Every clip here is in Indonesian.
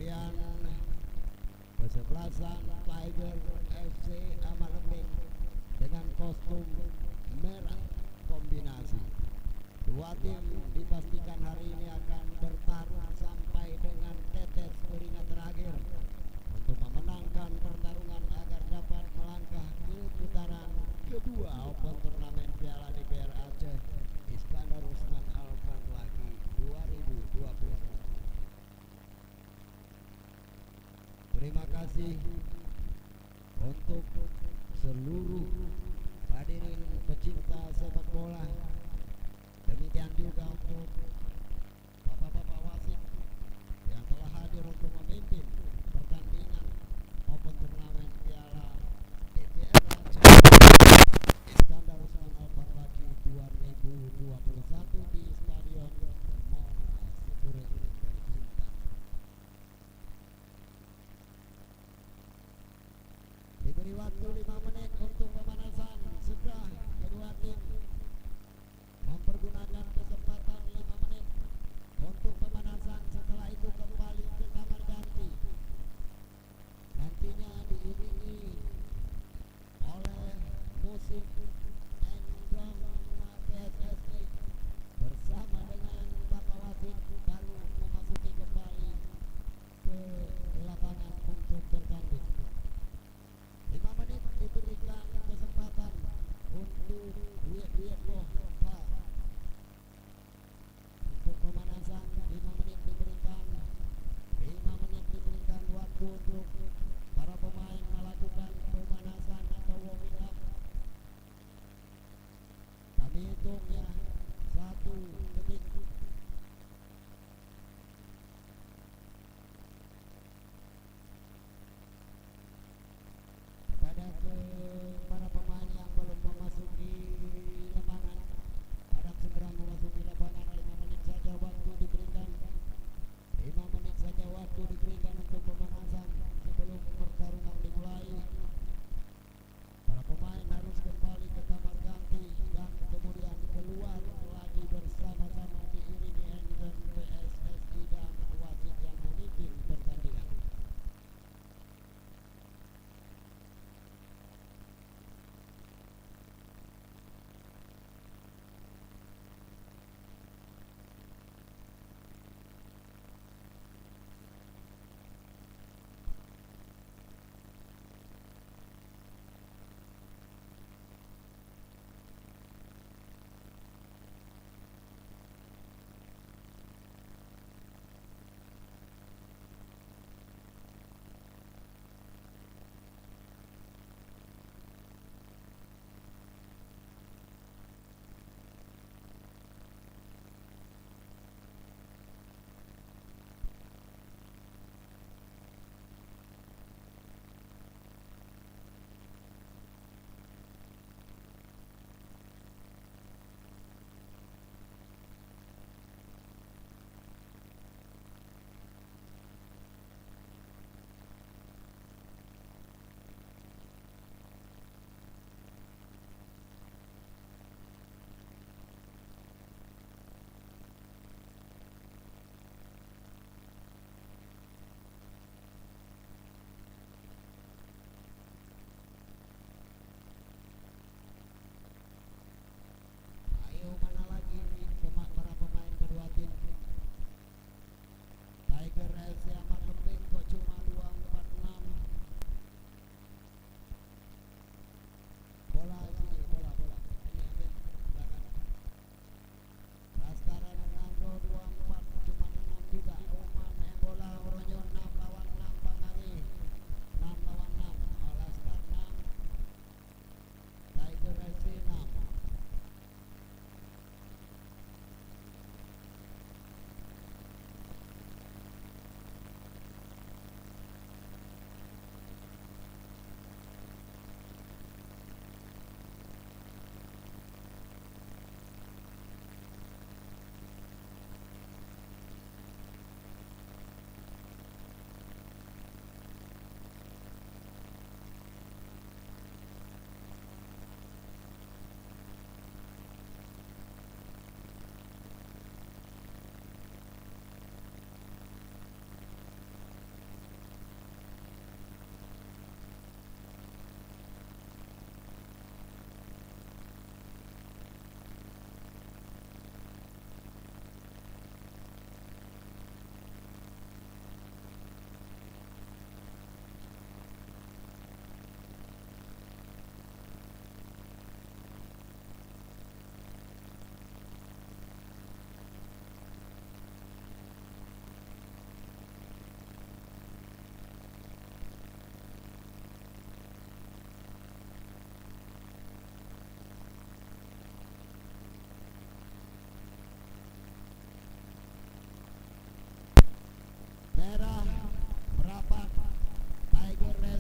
Kemudian kesebelasan Tiger FC Amandemen dengan kostum merah kombinasi. Dua tim dipastikan hari ini akan bertarung sampai dengan tetes keringat terakhir untuk memenangkan pertarungan agar dapat melangkah ke putaran kedua Open Turnamen Piala DPR Aceh Iskandar Usman Al-Farlaki 2021. Terima kasih untuk seluruh hadirin pecinta sepak bola. Demikian juga untuk bapak-bapak wasit yang telah hadir untuk memimpin pertandingan Open Turnamen Piala DPR Aceh Iskandar Usman Al-Farlaki 2021 di Stadion Monas Sipure Bintan. Diberi waktu 5 menit untuk pemanasan. Sudah kedua tim mempergunakan kesempatan 5 menit untuk pemanasan. Setelah itu kembali ke kamar ganti. Nantinya diiringi oleh musik Endong PSSI bersama dengan Bapak Wasit baru memasuki kembali ke lapangan untuk bertanding. 5 menit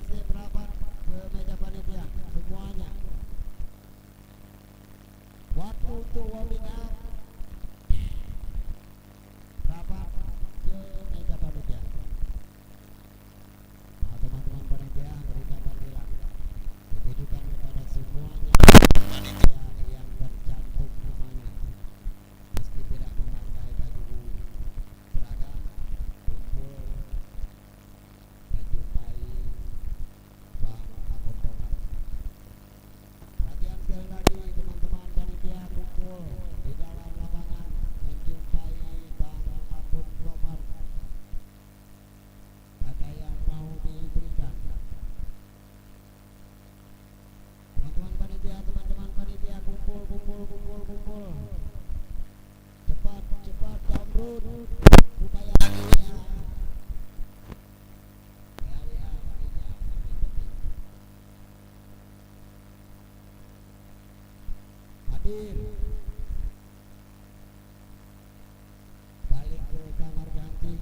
siap rapat ke meja panitia semuanya. Waktu untuk warming up. Rapat ke meja panitia. Nah, teman-teman panitia berikan panggilan. Ditujukan kepada semuanya panitia yang tercantum namanya. Meski tidak memakai baju seragam, kumpul menjumpai Bang Apostokan. Perhatian sekali lagi teman-teman panitia kumpul di dalam lapangan menjumpai Bang Apostokan. Ada yang mau diberikan? Teman-teman panitia kumpul. Cepat jamrut supaya WA panitia hadir. Balik ke kamar ganti.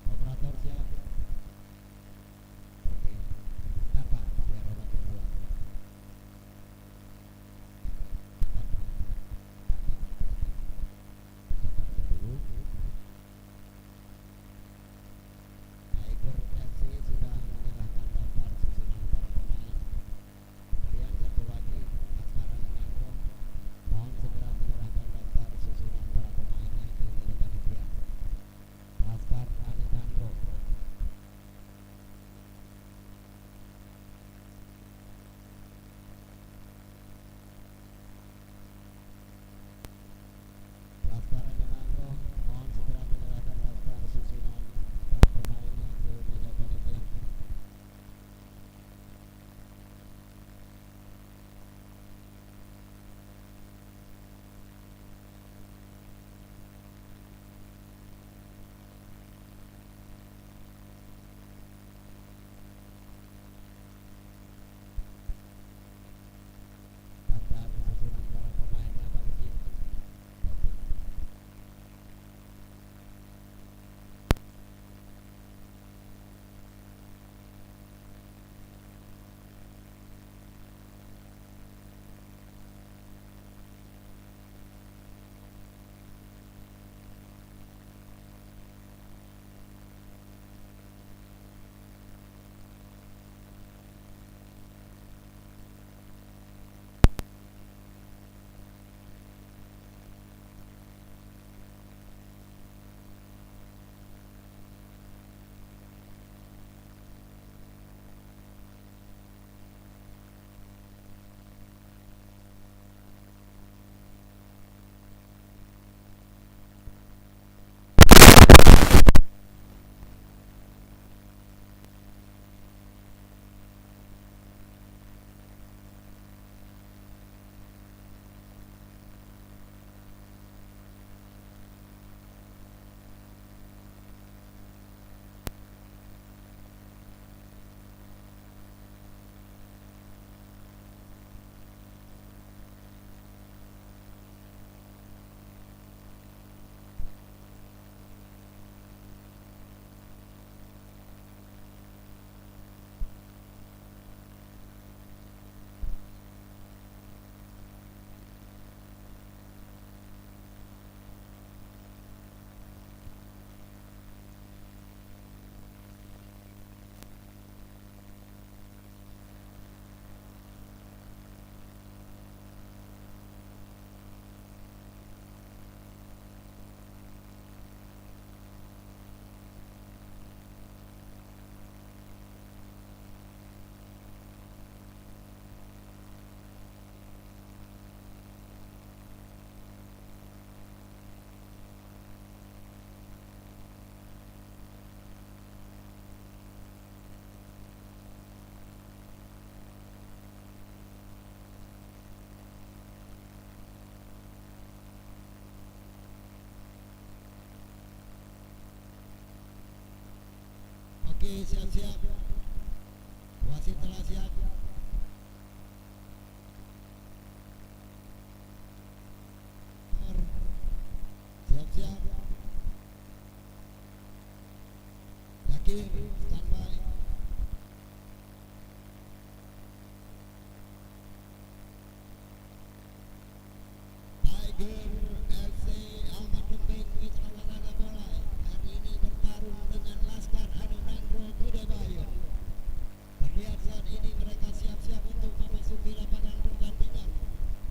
Operator siap. Oke. Bentar Pak, biar obat kedua. Dulu. Tiger FC sudah menyerahkan daftar susunan para pemain. Kemudian satu lagi Askara Nenangro, mohon segera menyerahkan daftar susunan para pemainnya ke meja panitia. Askara Nenangro. Oke, siap-siap. Wasit telah siap. Siap-siap. Yakin, standby. Tiger FC Ahmad Lembeng Mitra Olahraga Bola hari ini bertarung dengan Laskar Anunandro Budabayan. Terlihat saat ini mereka siap-siap untuk memasuki lapangan pertandingan.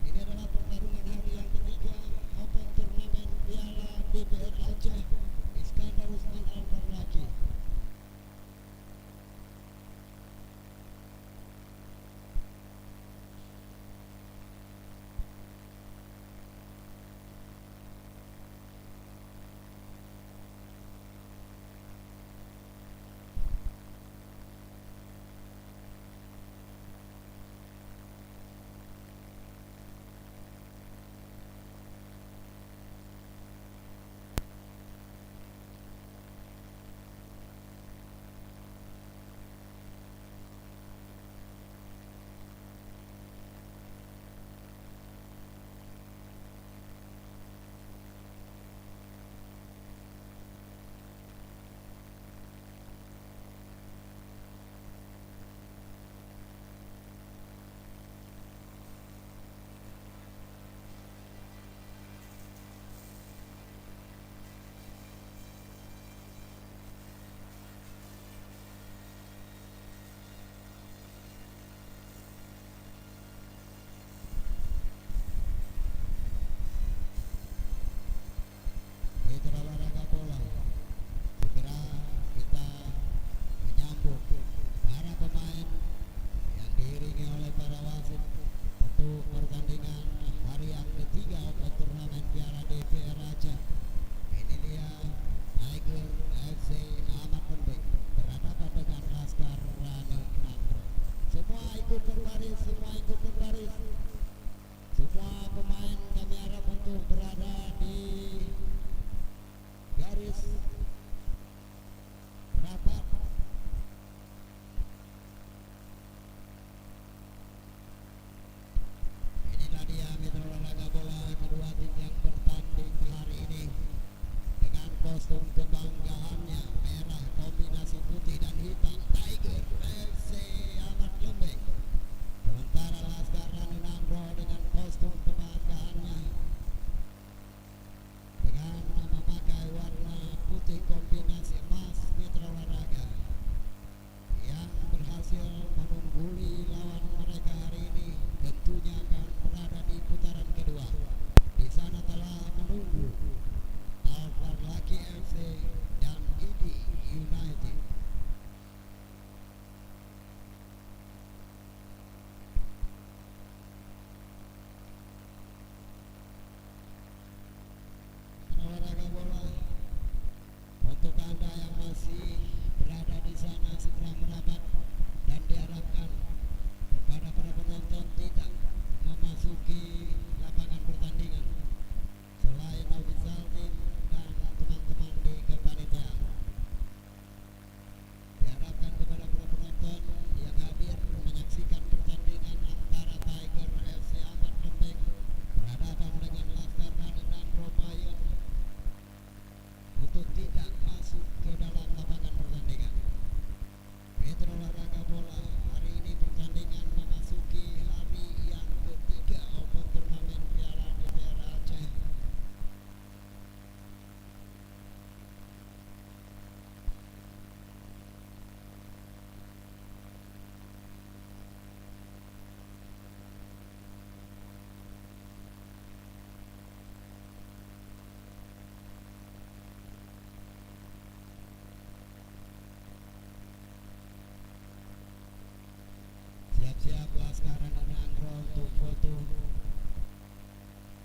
Ini adalah pertarungan hari yang ketiga Open Turnamen Piala DPR Aceh Iskandar Usman Al-Farlaki. Mitra Olahraga Bola, segera kita menyambut para pemain yang diiringi oleh para wasit untuk pertandingan hari yang ketiga Open Turnamen Piala DPR Aceh. Ini dia Tiger FC Ahmad Lembeng berhadapan dengan Laskar Anunandro. Semua ikut berbaris, semua pemain kami harap untuk berada di garis rapat. Inilah dia Mitra Olahraga Bola, kedua tim yang bertanding hari ini dengan kostum kebanggaannya merah kombinasi putih dan hitam, Tiger FC Ahmad Lembeng. Sementara Laskar Anunandro dengan kostum kebanggaannya dengan memakai warna putih kombinasi emas, Mitra Olahraga yang berhasil mengungguli lawan mereka hari ini tentunya akan berada di putaran kedua. Di sana telah menunggu Al-Farlaki FC dan ID United. Olahraga bola, untuk Anda yang masih berada di sana segera merapat dan diharapkan kepada para penonton tidak memasuki lapangan pertandingan selain official team dan teman-teman di kepanitiaan. Diharapkan kepada para penonton yang hadir menyaksikan pertandingan antara Tiger FC Ahmad Lembeng berhadapan dengan Laskar Anunandro Bayan untuk tidak masuk ke dalam lapangan pertandingan. Mitra Olahraga Bola, hari ini pertandingan memasuki hari yang ketiga Open Turnamen Piala DPR Aceh. Siap-siap Laskar Anunandro untuk foto.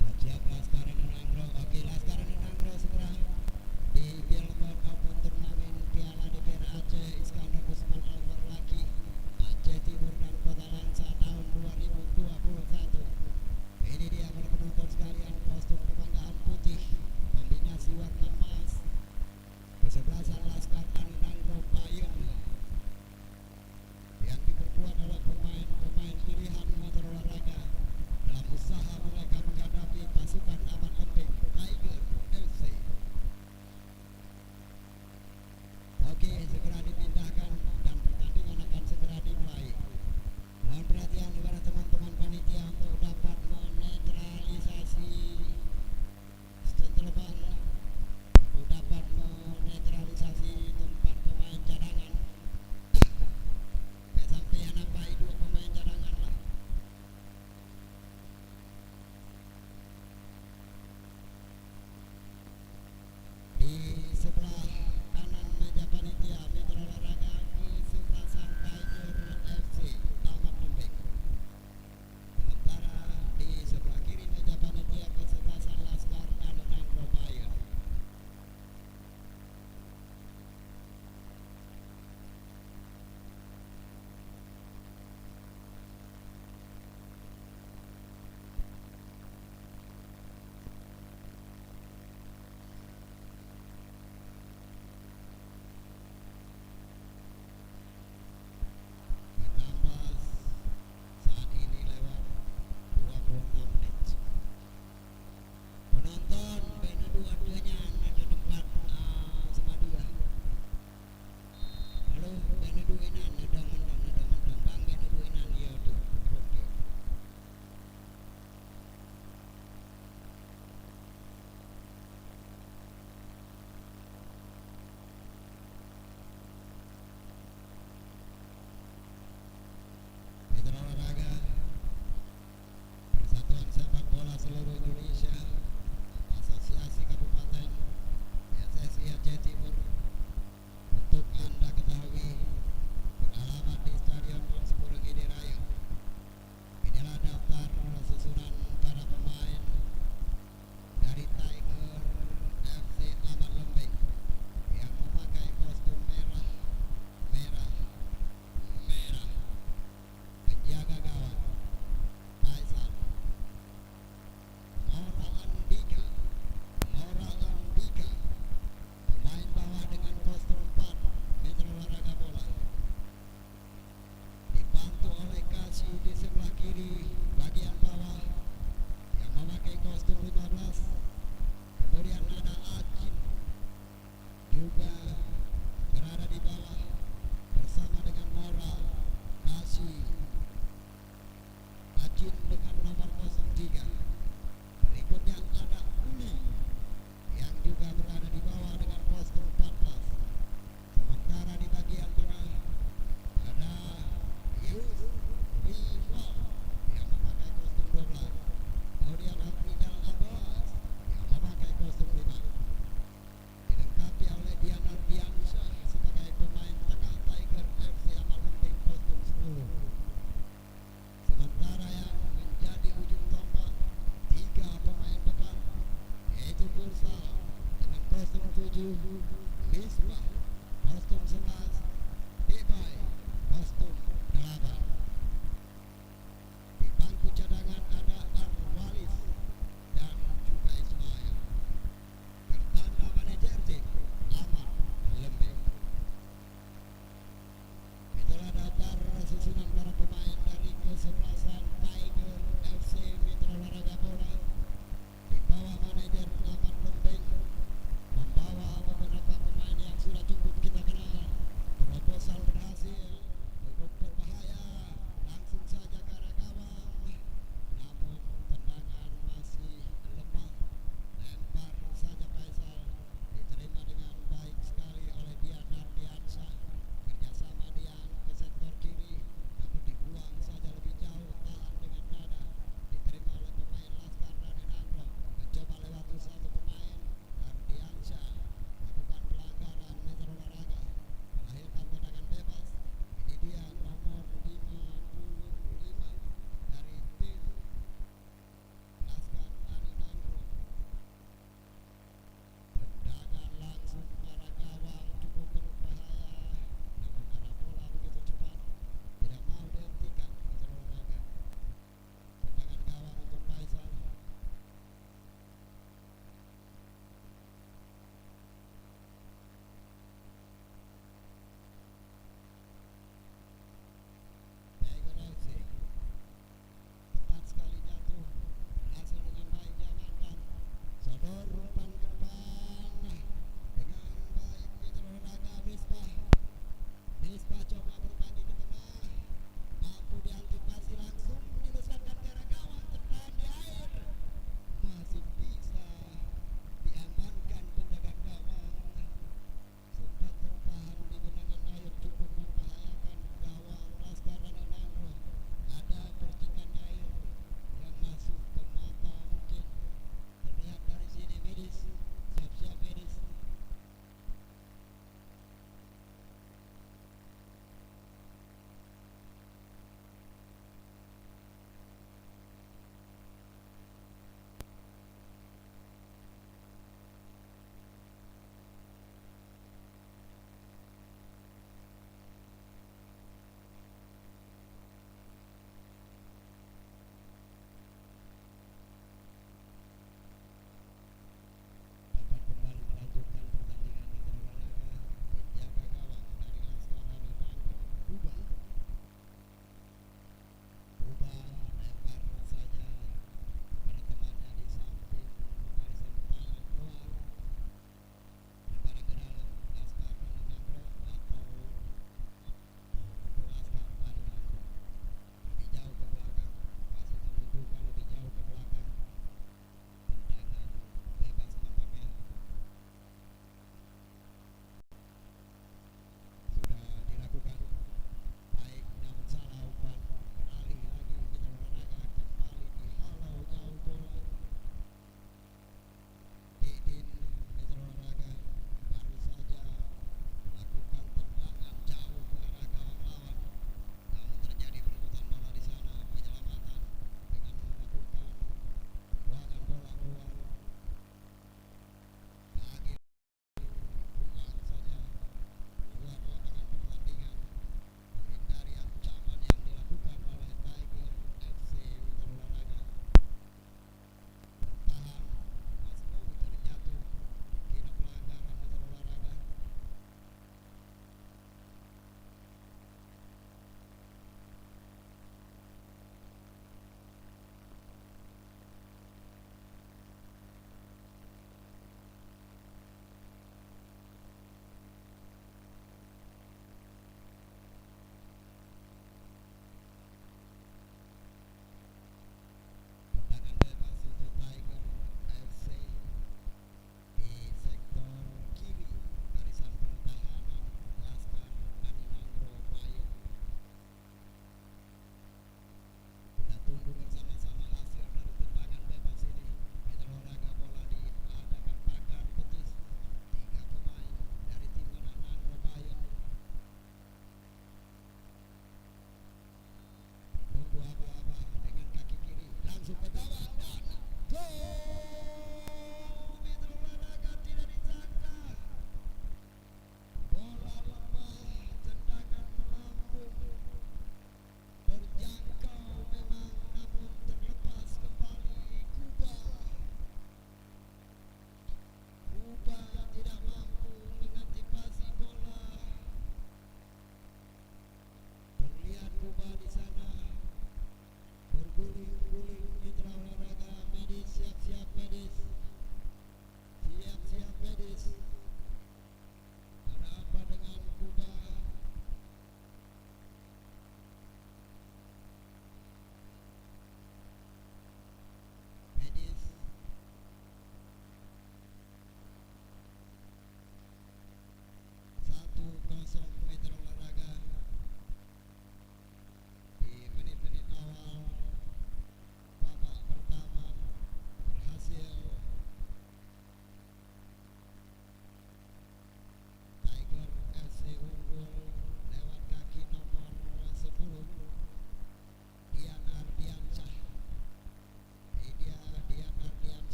Siap-siap Laskar Anunandro. Oke, Laskar Anunandro segera di Billboard Open Turnamen Piala DPR Aceh Iskandar Usman Al-Farlaki Aceh Timur dan Kota Langsa tahun 2021. Ini dia para penonton sekalian, kostum kebanggaan putih kombinasi warna emas kesebelasan Laskar Anunandro Bayan Di sebelah kanan meja panitia Mitra Olahraga kesebelasan Tiger FC Ahmad Lembek. Sementara di sebelah kiri meja panitia kesebelasan Laskar Anang Lomaya. Saat ini lewat 26 menit. Penonton bena dua-duanya ada tempat semadura. Halo bena duinan ada mendang bang bena duinan ya tuh. Oke. Mitra Olahraga Persatuan Sepak Bola Seluruh Indonesia Asosiasi Kabupaten PSSI Aceh Timur. Untuk Anda ketahui beralamat di Stadion Mansipur Gede Raya. Inilah daftar susunan para pemain dari Tiger FC Ahmad Lembek yang memakai kostum merah. Penjaga gawang Faisal Mora Andika. Pemain bawah dengan kostum 4 Mitra Olahraga Bola. Dibantu oleh Kasih di sebelah kiri bagian bawah yang memakai kostum 15. Kemudian ada Ajin juga berada di bawah bersama dengan Mora Kasih. Ajin dengan nomor 03. Berikutnya ada Uli yang juga berada di bawah dengan kostum 14. Sementara di bagian tengah ada Yus Rival yang memakai kostum 12. Kemudian Afrizal Abbas yang memakai kostum 5. Dilengkapi oleh Diana Diansyah sebagai pemain tengah Tiger FC Ahmad Lembek kostum 10. Sementara yang menjadi ujung tombak 3 pemain depan yaitu Bursa dengan kostum 7, Misbah kostum 11, Debay kostum 8. Di bangku cadangan ada Arwalis dan juga Ismail. Bertanda manajer tim Ahmad Lembek. Itulah daftar susunan para pemain dari kesebelasan Tiger FC Mitra Olahraga Bola. Di bawah manajer Ahmad Lembek membawa beberapa pemain yang sudah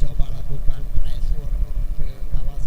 Coba lakukan pressure ke kawasan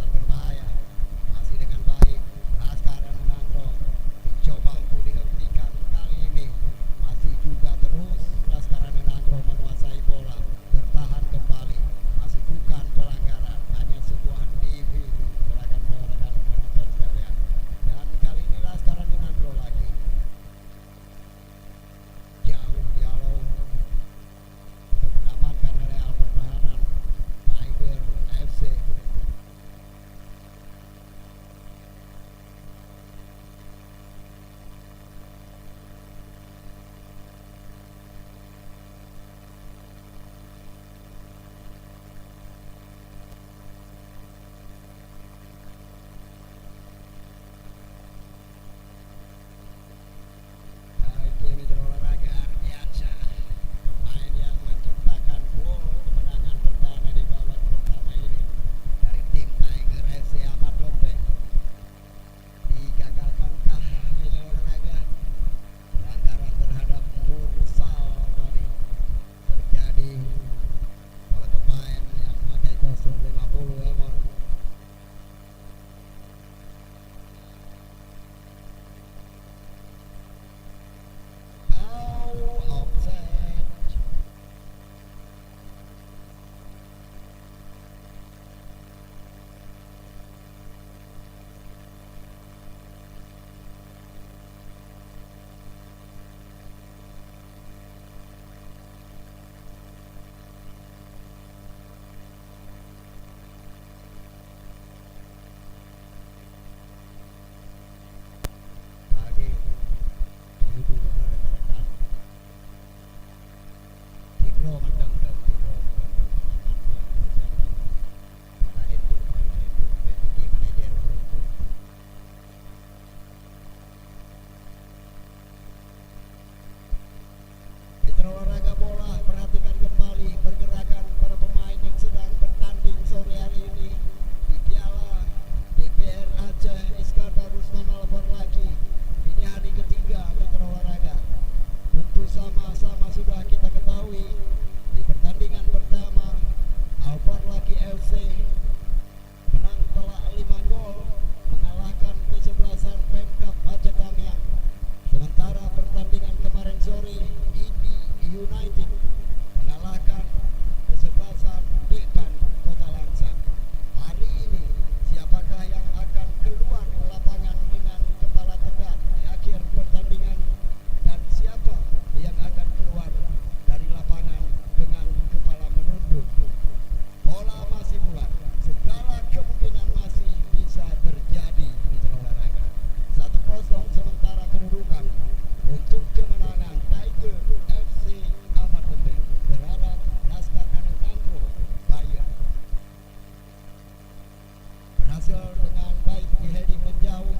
berhasil dengan baik di heading menjauh.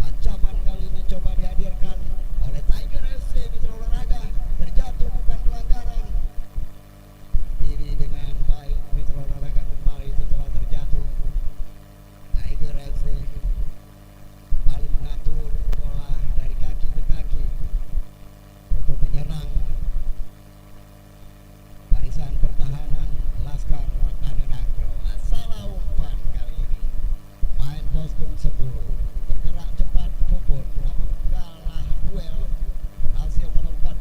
Ancaman kali ini coba dihadirkan oleh Tiger FC Mitra Olahraga. Terjatuh bukan pelanggaran. Diri dengan baik Mitra Olahraga kembali setelah terjatuh. Tiger FC kembali mengatur bola dari kaki ke kaki untuk menyerang barisan pertahanan Laskar Anenagro. Salah umpan kali ini. Main postum 10 bergerak cepat puput, namun kalah duel, berhasil menemukan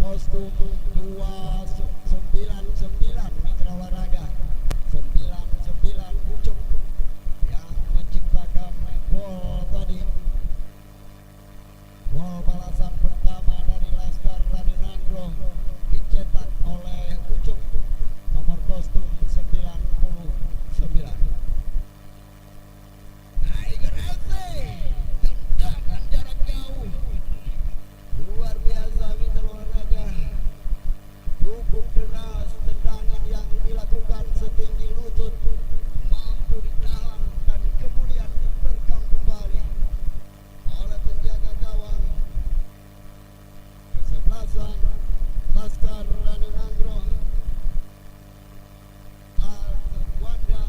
kostum 299 mitra olahraga 99 Pucuk yang menciptakan gol tadi. Gol balasan pertama dari Laskar Radinangro dicetak oleh Pucuk nomor kostum 99. Tiger FC tendangan jarak jauh luar biasa mitra olahraga, cukup deras tendangan yang dilakukan setinggi lutut mampu ditahan dan kemudian diterkam kembali oleh penjaga gawang kesebelasan Laskar Radinangro Wanda,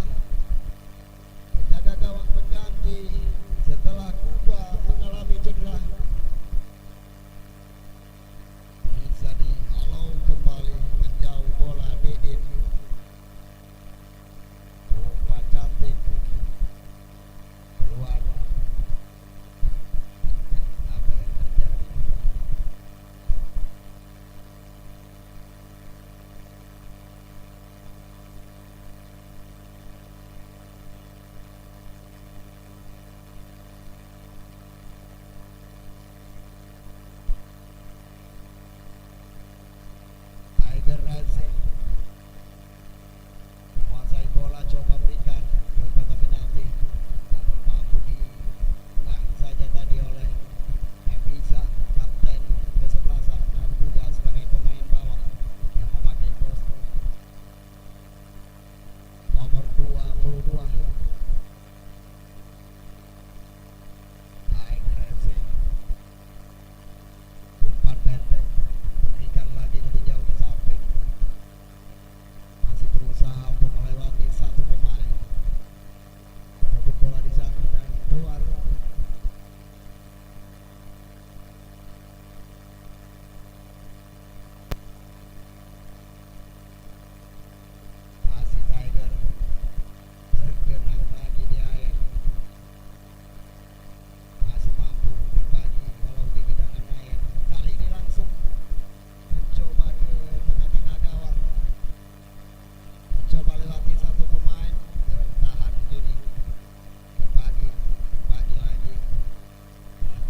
penjaga gawang pengganti setelah Kuba mengalami cedera. Bisa dihalau kembali menjauh bola Didin. Umpan cantik keluar. Apa yang terjadi? Tiger FC menguasai bola, coba berikan ke kotak penalti, namun mampu dibuang saja tadi oleh Evisa, kapten kesebelasan dan juga sebagai pemain bawah yang memakai kostum nomor 22. Tiger FC umpan pendek, berikan lagi lebih jauh ke samping, masih berusaha untuk melewati satu pemain, berebut bola di sana dan keluar. Masih Tiger tergenang lagi di air, masih mampu berbagi walau di genangan air. Kali ini langsung mencoba ke tengah-tengah gawang, mencoba lewati satu pemain, tertahan ini, berbagi lagi.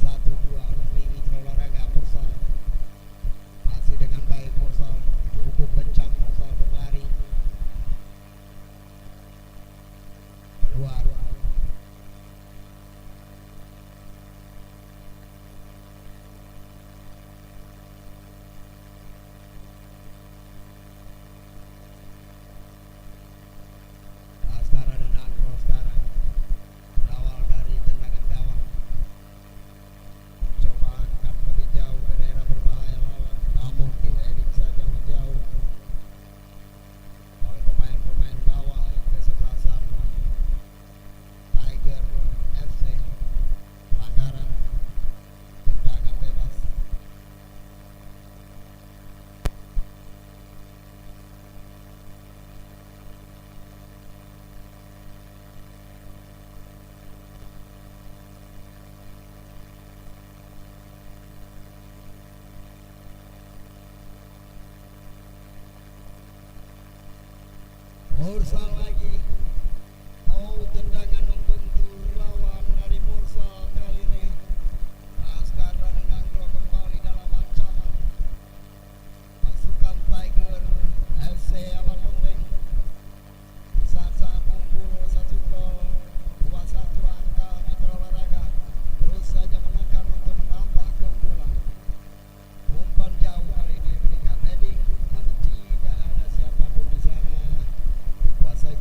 1-2 oleh mitra olahraga Mursal, masih dengan baik Mursal, cukup kencang Mursal berlari keluar. Laskar Radinangro sekarang berawal dari tendangan gawang, coba angkat lebih jauh ke daerah berbahaya lawan, namun diheading saja menjauh oleh pemain-pemain bawah kesebelasan Tiger FC. Pelanggaran, tendangan bebas. Mursal lagi, mau tendangan membentur lawan dari Mursal kali ini. Laskar Radinangro kembali dalam ancaman. Pasukan Tiger FC amat penting di saat-saat unggul 1 gol, 21 angka mitra olahraga terus saja menekan untuk menambah keunggulan. Umpan jauh kali ini diberikan heading, namun tidak ada siapapun di sana, dikuasai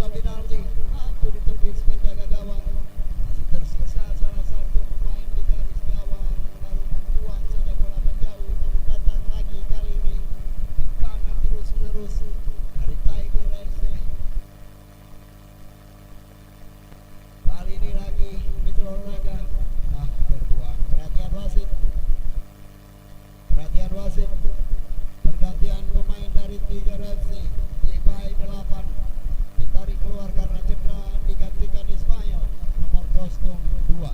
bola penalti mampu ditepis penjaga gawang. Masih tersisa salah satu pemain di garis gawang, baru membuang saja bola menjauh, namun datang lagi kali ini tekanan terus menerus dari Tiger FC. Kali ini lagi Mitra Olahraga terbuang. Perhatian wasit, perhatian wasit. Pergantian pemain dari Tiger FC di bye 8 ditarik keluar karena cedera, digantikan Ismail nomor kostum 2.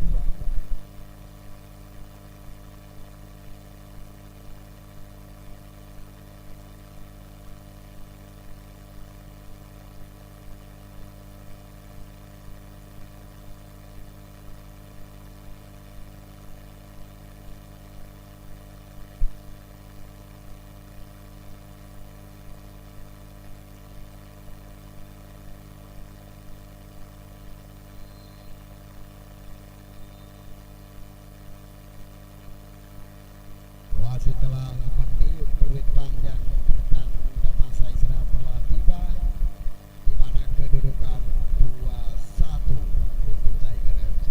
Wasit telah meniup peluit panjang, tanda masa istirahat telah tiba, di mana kedudukan 2-1 untuk Tiger FC.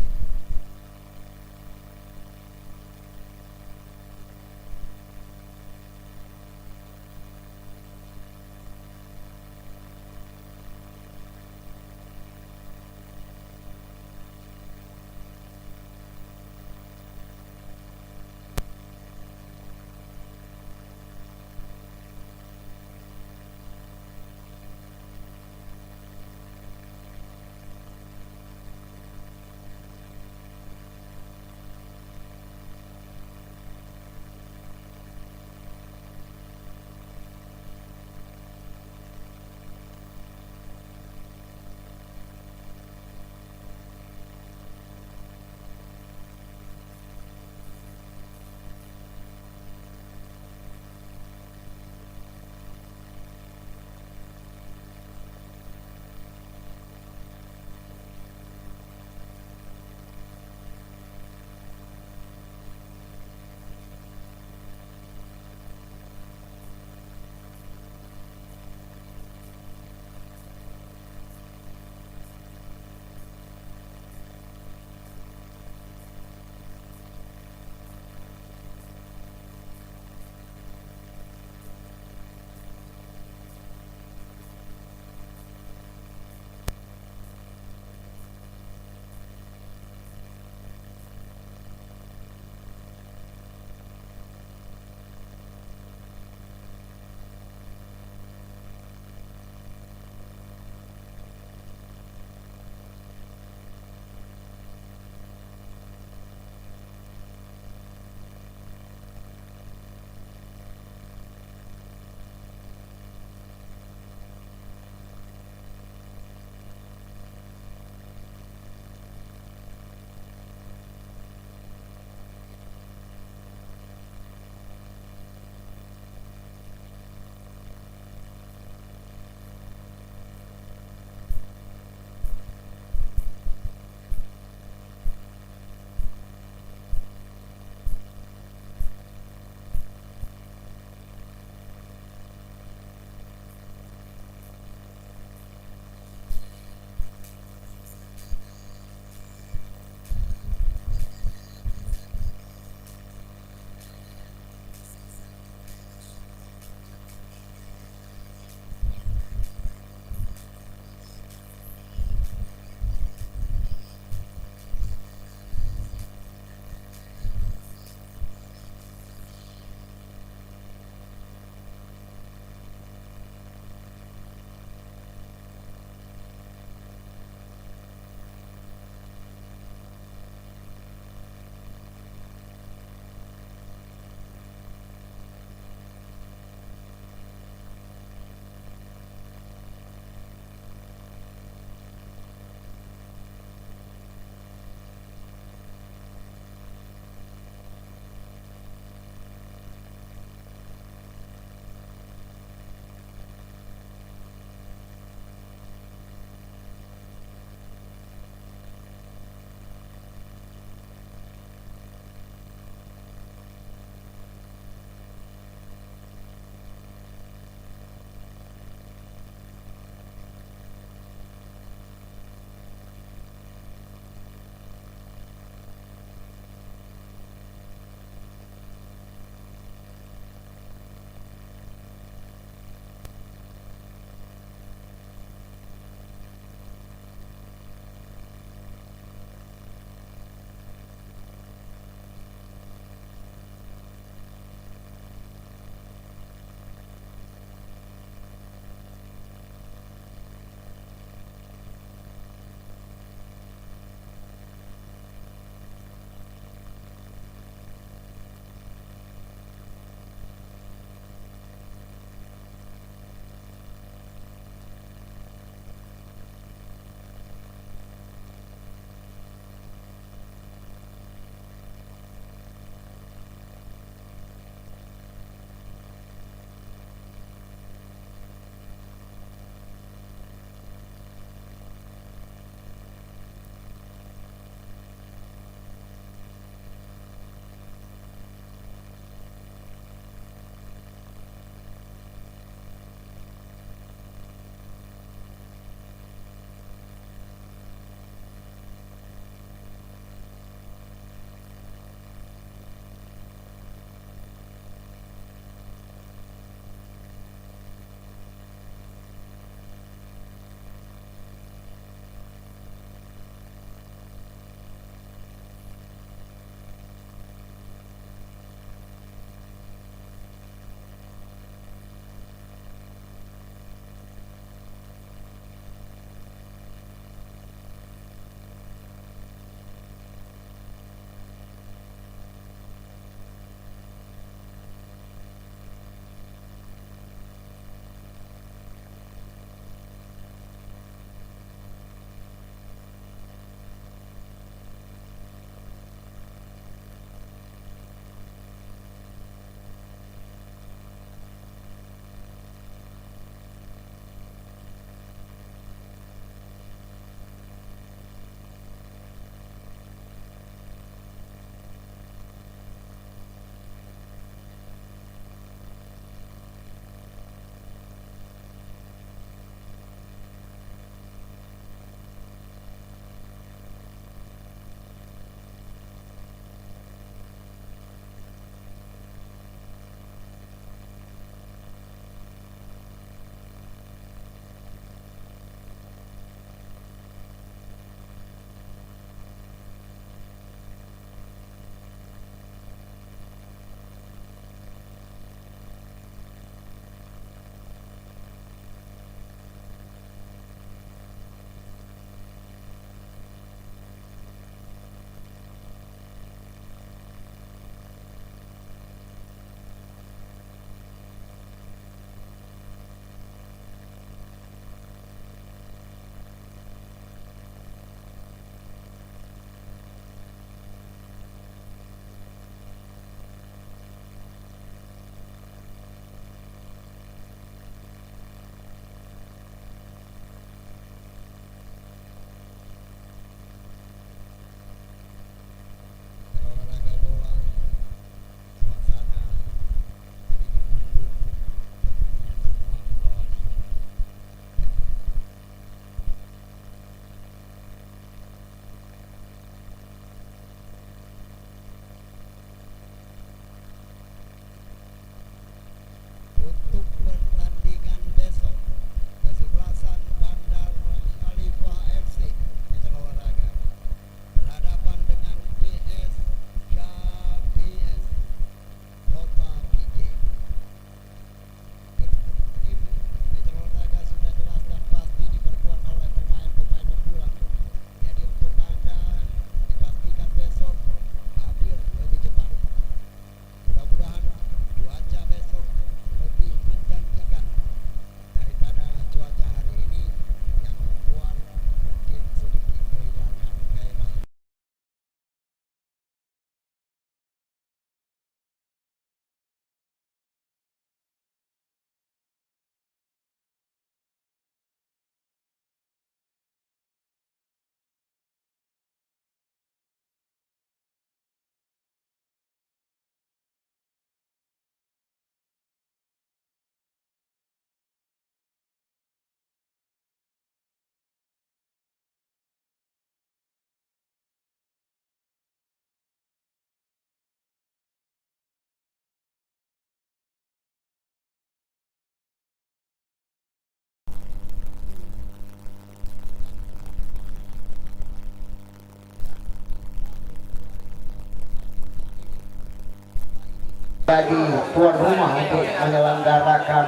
Jadi tuan rumah untuk menyelenggarakan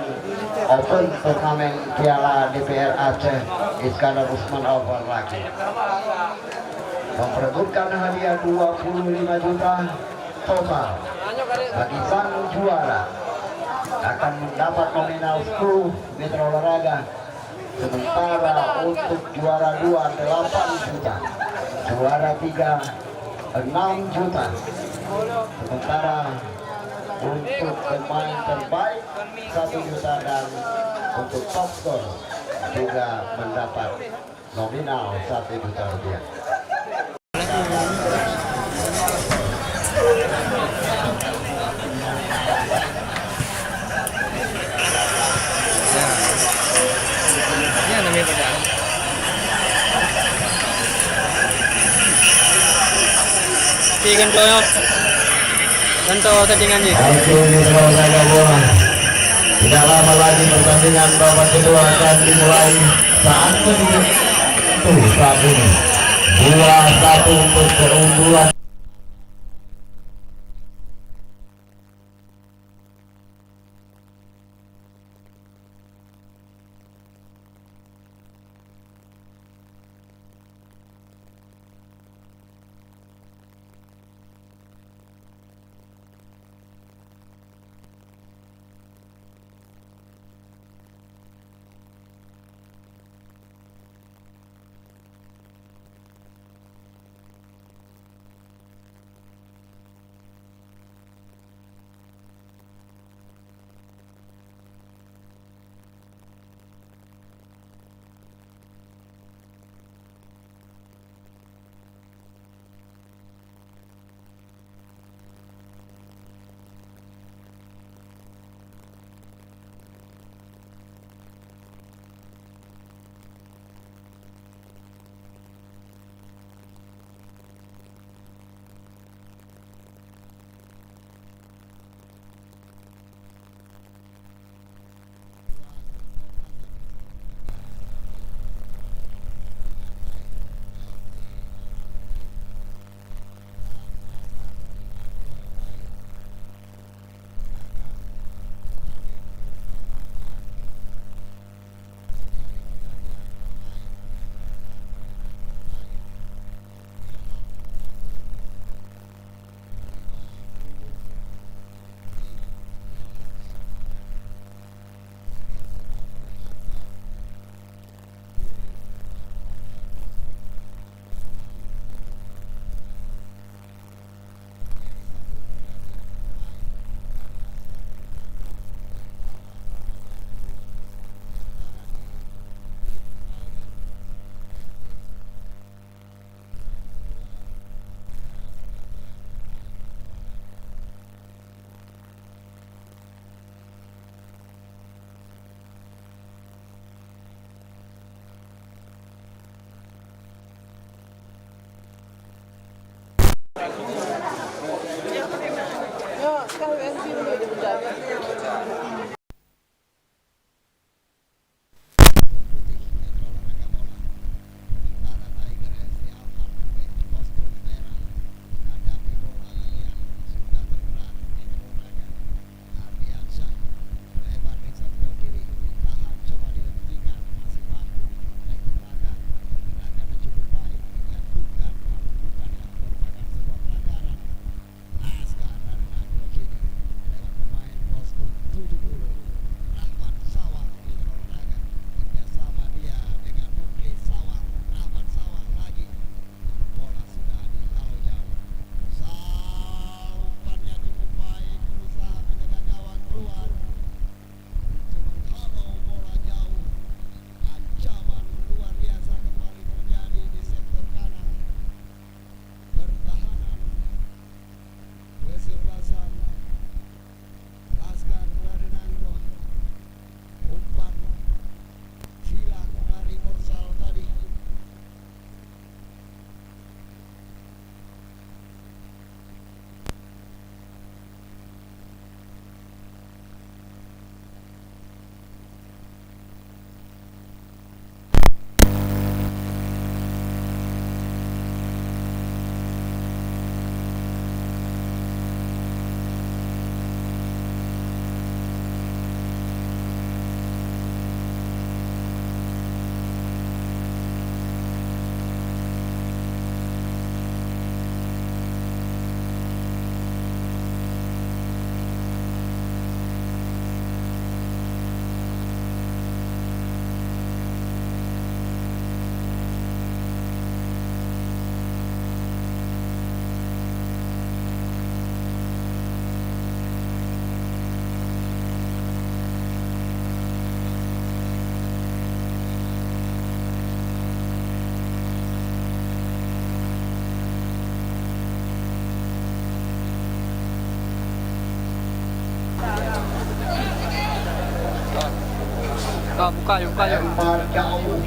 Open Turnamen Piala DPR Aceh Iskandar Usman Awal lagi memperebutkan hadiah 25 juta total. Bagi sang juara akan mendapat nominal 10 meter olahraga, sementara untuk juara 2 8 juta, juara 3 6 juta, sementara untuk pemain terbaik 1 juta, dan untuk top score juga mendapat nominal 1 juta rupiah. Ya namanya pada Tigan toyo Ganto settingannya. Oke, tidak lama lagi pertandingan babak kedua akan dimulai saat menit saat ini 2-1 untuk keunggulan. buka yuk. Lempar jauh.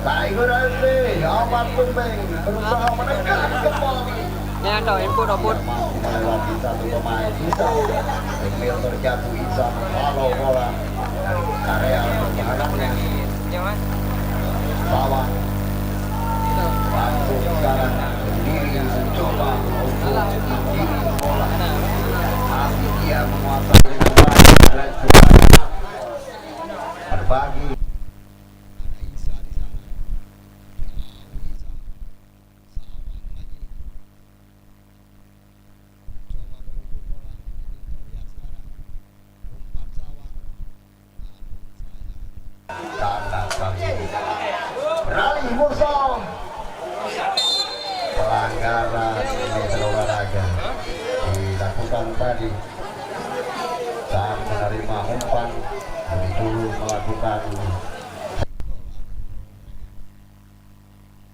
Tiger FC amat penting berusaha menekan kembali. Ini ada input output. Mampu melewati satu pemain Isa. Emil terjatuh Isa menghalau bola dari area pertahanannya. Bawah. Langsung sekarang sendiri mencoba untuk menggiring bola. Tapi dia menguasai dengan baik dan juga berbagi. Ada Isa di sana. Jauh Isa. Sawang lagi. Coba berebut bola. Ini terlihat sekarang. Umpan Sawang. Namun sayang. Tanda kali ini beralih Mursal. Pelanggaran Metro Olahraga dilakukan tadi saat menerima umpan lebih dulu melakukan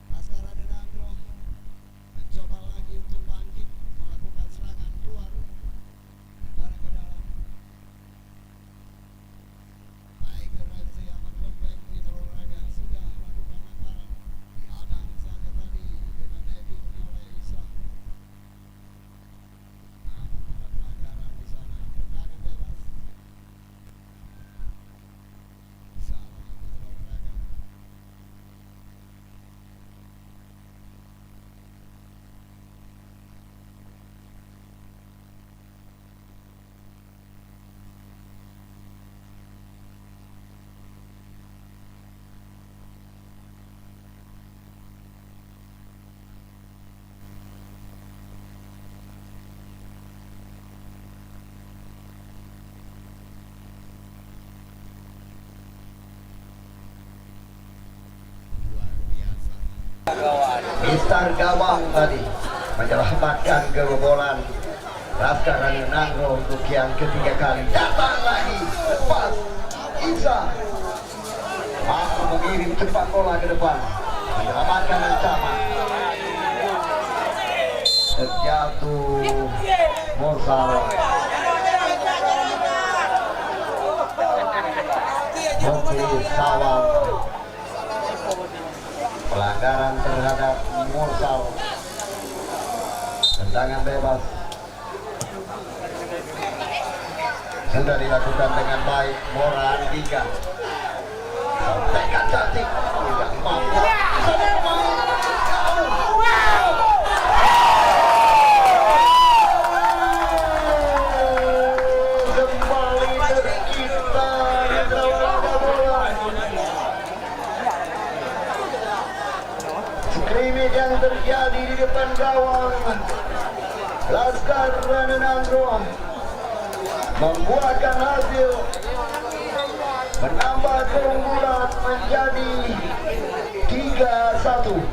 Laskar Renangro mencoba lagi untuk bangkit melakukan serangan keluar barang ke dalam. Tiger FC amat lembek di olahraga sudah melakukan lemparan dihadang saja tadi dengan heading oleh Isa. Namun ada pelanggaran di sana, tendangan bebas. Salah Metro Olahraga. Luar biasa. Mister Gawang tadi menyelamatkan kebobolan Laskar Renangro untuk yang ketiga kali. Datang lagi lepas Isa mampu mengirim cepat bola ke depan menyelamatkan ancaman. Terjatuh Mursal. Oke, Sawang. Pelanggaran terhadap Mursal. Tendangan bebas sudah dilakukan dengan baik. Mora Andika tekan cantik tidak mampu. Kembali tercipta di dalam bola. Skrimmage yang terjadi di depan gawang Laskar Renangro membuahkan hasil, menambah keunggulan menjadi 3-1.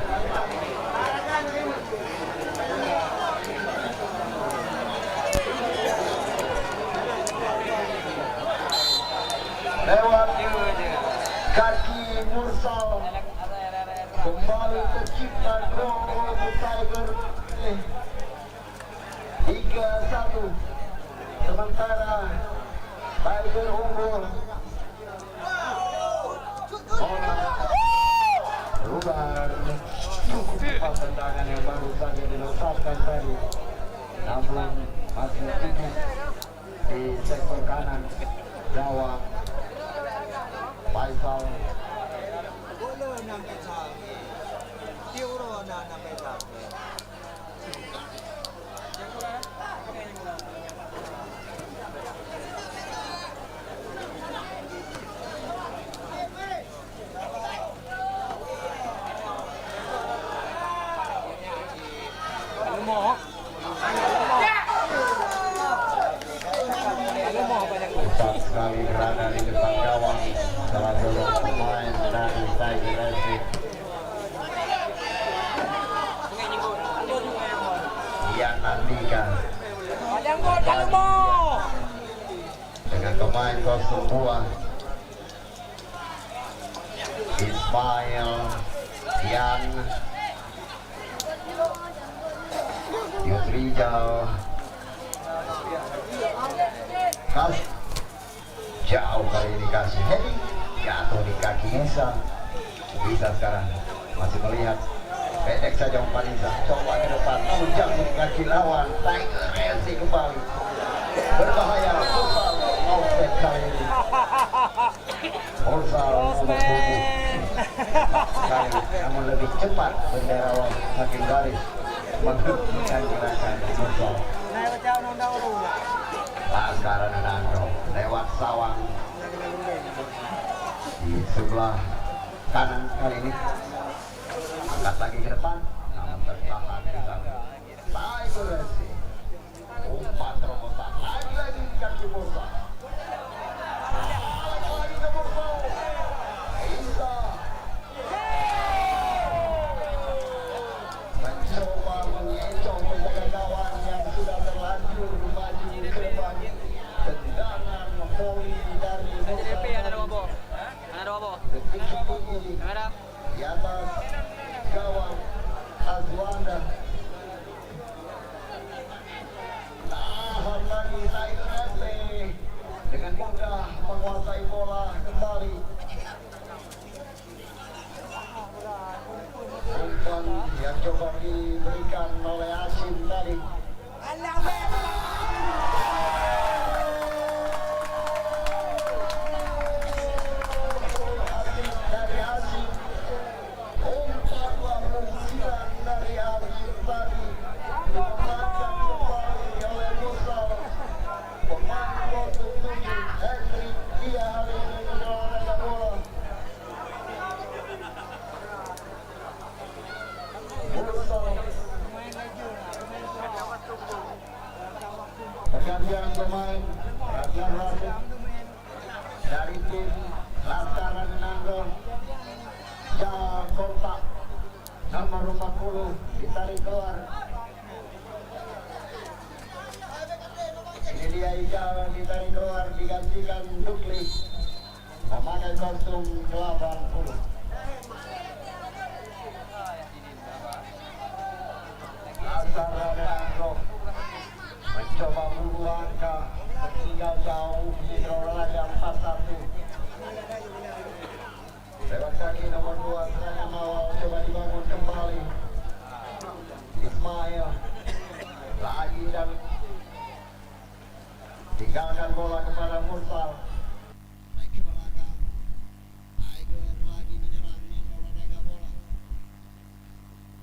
Lewat kaki Mursal kembali tercipta gol untuk Tiger. 3-1. Sementara Tiger unggul. Rubar cukup cepat tendangan yang baru saja dilontarkan tadi, namun masih cukup di sektor kanan gawang Faisal. Cepat sekali berada di depan gawang salah seorang pemain dari Tiger FC. Ian Andika dengan pemain kostum buah Ismail Ian Yusrijal Kas jauh kali ini kasih heading jatuh di kaki Esa. Bisa sekarang masih melihat pendek saja umpan Isa, coba ke depan namun jatuh di kaki lawan. Tiger Resi kembali berbahaya. Mursal offset kali ini. Mursal nomor 7 sekali namun lebih cepat benderawan hakim garis menghentikan gerakan Mursal. Laskar Nandro lewat sawang di sebelah kanan kali ini, angkat lagi ke depan namun tertahan di sana. Tiger Resi umpan terobosan lagi di kaki Mursal. Lagi ke Mursal. Isa mencoba mengecoh penjaga gawang yang sudah terlanjur maju ke depan. Tendangan volley dari Mursal. Detik ini di atas gawang Azwanda. Tahan lagi Tiger Resi dengan mudah menguasai bola kembali. Umpan yang coba diberikan oleh Hashim tadi. Dari Hashim, umpan pelesiran dari Hashim tadi diperankan kembali oleh Mursal. Pemain nomor 7 Hendrik dia hari ini menyelesaikan bola. Mursal pergantian pemain Ragnar Rasid dari tim Laskar Nandro. Jakarta nomor 40 ditarik keluar. Ini dia Ika ditarik keluar digantikan Dukli memakai kostum 80. Laskar Nandro mencoba buru angka tertinggal jauh di olahraga 4-1. Lewat kaki nomor 2 serangan awal coba dibangun kembali. Ismail lagi dan tinggalkan bola kepada Mursal. Naik ke belakang. Tiger lagi menyerang olahraga bola.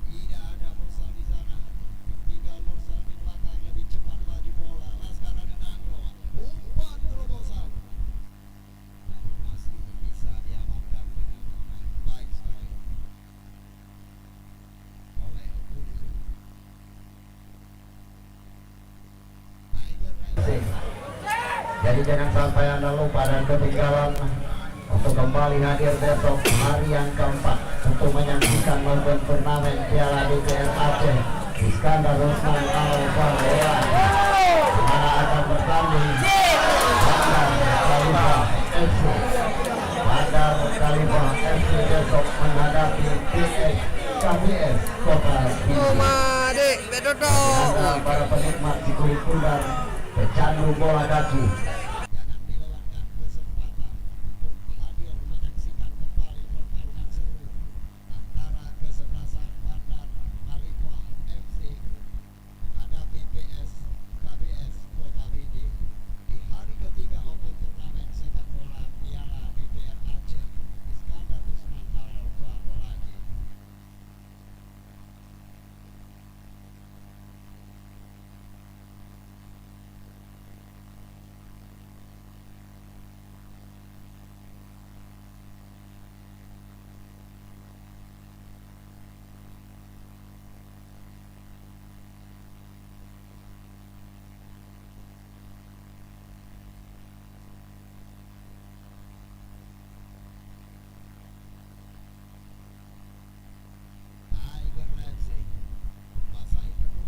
Tidak ada Mursal di sana. Tinggal Mursal di belakang lebih cepat lagi bola. Laskar Nandro. Umpan terobosan. Namun masih bisa diamankan dengan baik sekali oleh Budi. Tiger Resi. Jadi jangan sampai Anda lupa dan ketinggalan untuk kembali hadir besok hari yang keempat untuk menyaksikan nonton turnamen Piala DPR Aceh Iskandar Rusman Al-Fahreya, di mana akan bertanding Bandar Khalifah FC besok menghadapi KBS Kota Binjai. Anda para penikmat si kulit pundar pecandu bola kaki, Jangan dilewatkan kesempatan untuk hadir menyaksikan kembali pertarungan seru antara kesebelasan Bandar Khalifah FC menghadapi PS KBS Kota Binjai di hari ketiga open turnamen sepak bola Piala DPR Aceh Iskandar Rusman Al-Fahreya. Tiger Resi membasahi penuh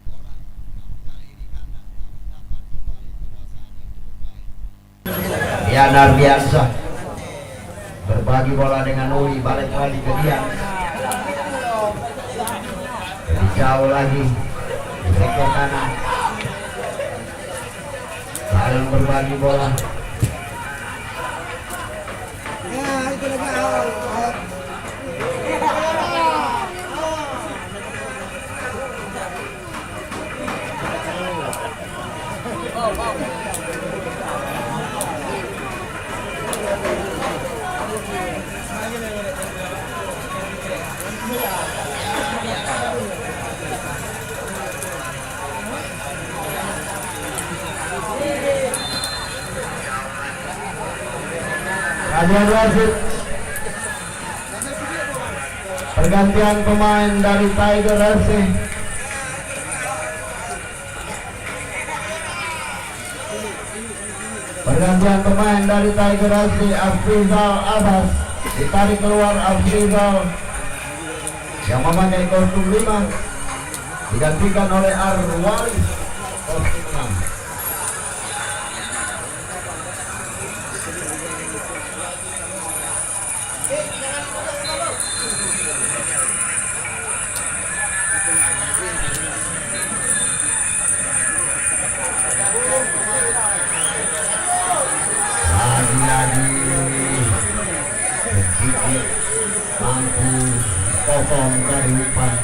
bola, namun kali ini kandang tak mendapat kembali penguasaan yang cukup baik. ya Narbiasa berbagi bola dengan Uli, balik lagi ke dia, lebih jauh lagi di sektor kanan, saling berbagi bola. Hadiah wasit. Pergantian pemain dari Tiger FC. Pergantian pemain dari Tiger FC, Afrizal Abbas ditarik keluar. Afrizal yang memakai kostum 5 digantikan oleh Arwalis kostum 6. Lagi-lagi sedikit mampu potong dari umpan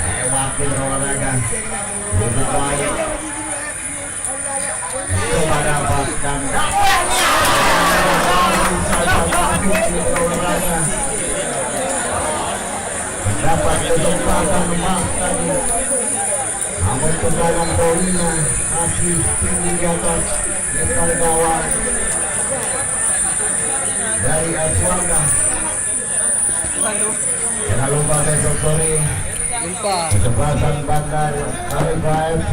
lewatin olahraga untuk layak coba dapatkan olahraga dapat kesempatan emas tadi, namun tendangan poinnya masih tinggi di atas lebar gawang dari Aswanda. Jangan lupa besok sore kesempatan Bandar Arema FC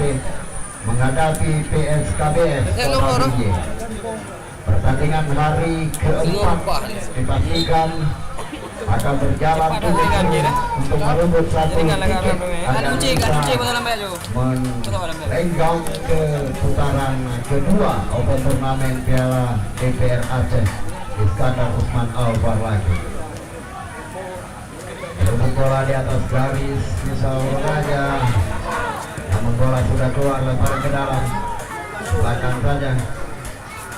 menghadapi PSKBS Kota DJ. Pertandingan hari keempat dipastikan akan berjalan untuk merebut satu tiket agar bisa melenggang ke putaran kedua Open Turnamen Piala DPR Aceh Iskandar Usman Al-Farlaki. Rebut bola di atas garis misal saja, namun bola sudah keluar lebar ke dalam belakang saja.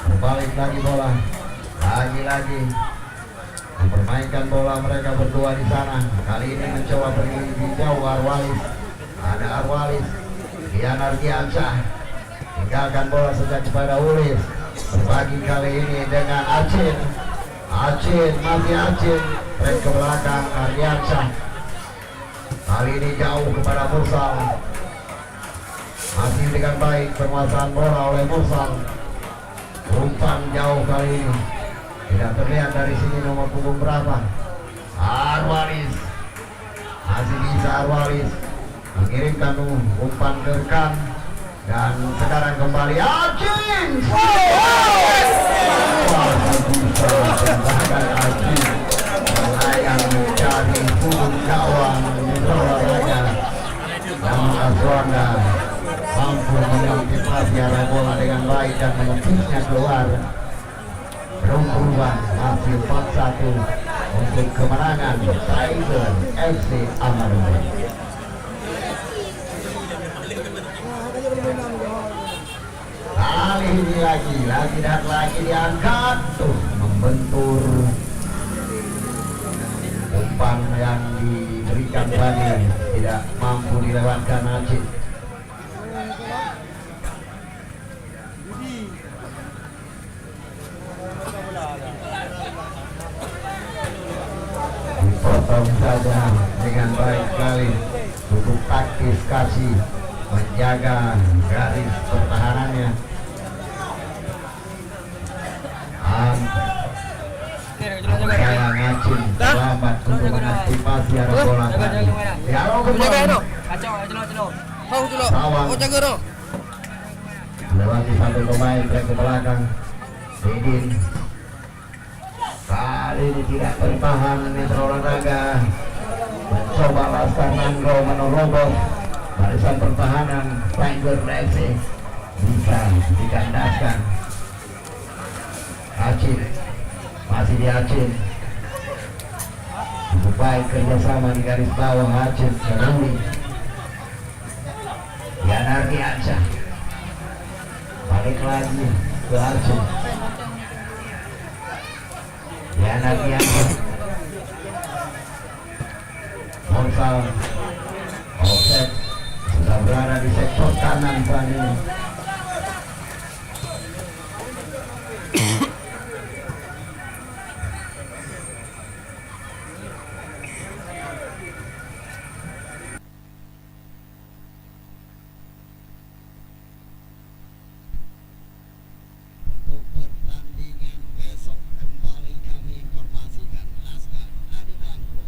Berbalik lagi bola, lagi-lagi mempermainkan bola mereka berdua di sana. Kali ini mencoba pergi di jauh Arwalis. Ada Arwalis, Dian Ardiansyah tinggalkan bola sejak kepada Ulis. Berbagi kali ini dengan Acin. Acin, masih Acin, trek ke belakang Ardiansyah. Kali ini jauh kepada Mursal. Masih dengan baik penguasaan bola oleh Mursal. Umpan jauh kali ini. Tidak terlihat dari sini nomor punggung berapa. Arwalis, masih bisa Arwalis mengirimkan umpan ke rekan. Dan sekarang kembali Acin. Tembakan Acin melayang mencari punggung gawang olahraga. Namun Aswanda mampu mengantisipasi arah bola dengan baik dan menepusnya keluar. Perempuan hasil 4-1 untuk kemenangan Tiger FC Amarunda. Kali ini lagi dan lagi diangkat tuh membentur umpan yang diberikan tadi tidak mampu dilewatkan Acin. Potong saja dengan baik sekali untuk taktis kasih menjaga garis pertahanannya. Sayang Acin selamat untuk mengantisipasi arah bola tadi. Dialog kembali. Sawang melewati satu pemain trek ke belakang. Didin kali ini tidak bertahan Mitra Olahraga. Mencoba Laskar Nanggro menerobos barisan pertahanan Tiger FC, bisa dikandaskan. Acin masih di Acin. Cukup baik kerjasama di garis bawah Acin Kenuri. Yanar Diansyah balik lagi ke Acin. Yana Diana Morsal offset sudah berada di sektor kanan saat ini. Untuk pertandingan besok kembali kami informasikan Laskar Adi Nangro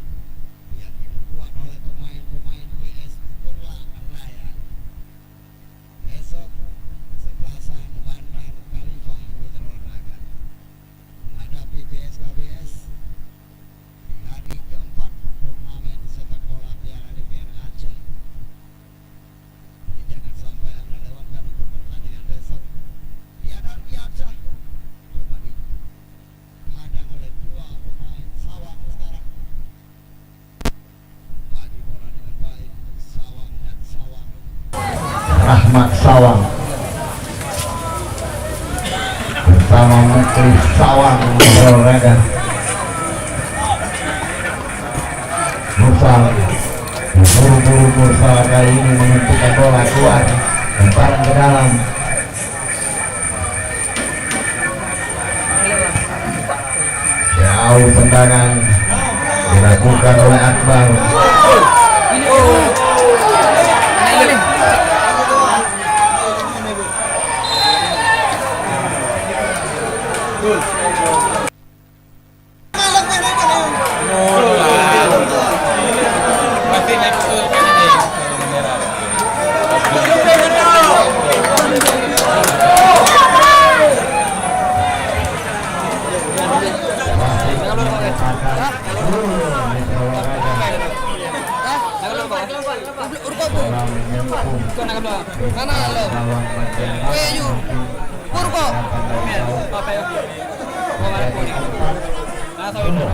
yang diperkuat oleh pemain-pemain PS Purla Raya. Besok kesebelasan Bandar Khalifah Putra Olahraga menghadapi PSKBS di hari keempat turnamen sepak bola Piala DPR Aceh. Jadi jangan sampai Anda lewatkan untuk pertandingan besok. Diana Piazza coba dihadang oleh dua pemain Sawang sekarang. Bagi bola dengan baik Sawang dan Sawang. Rahmat Sawang bersama Menteri Sawang Olahraga Mursal buru-buru Mursal kali ini menentukan bola keluar lemparan ke dalam. Jauh tendangan dilakukan oleh Akbar. Pasti naik betul kan ini. Mana lo? Ayo, Purko. Apa ya? Nah, tahu dulu.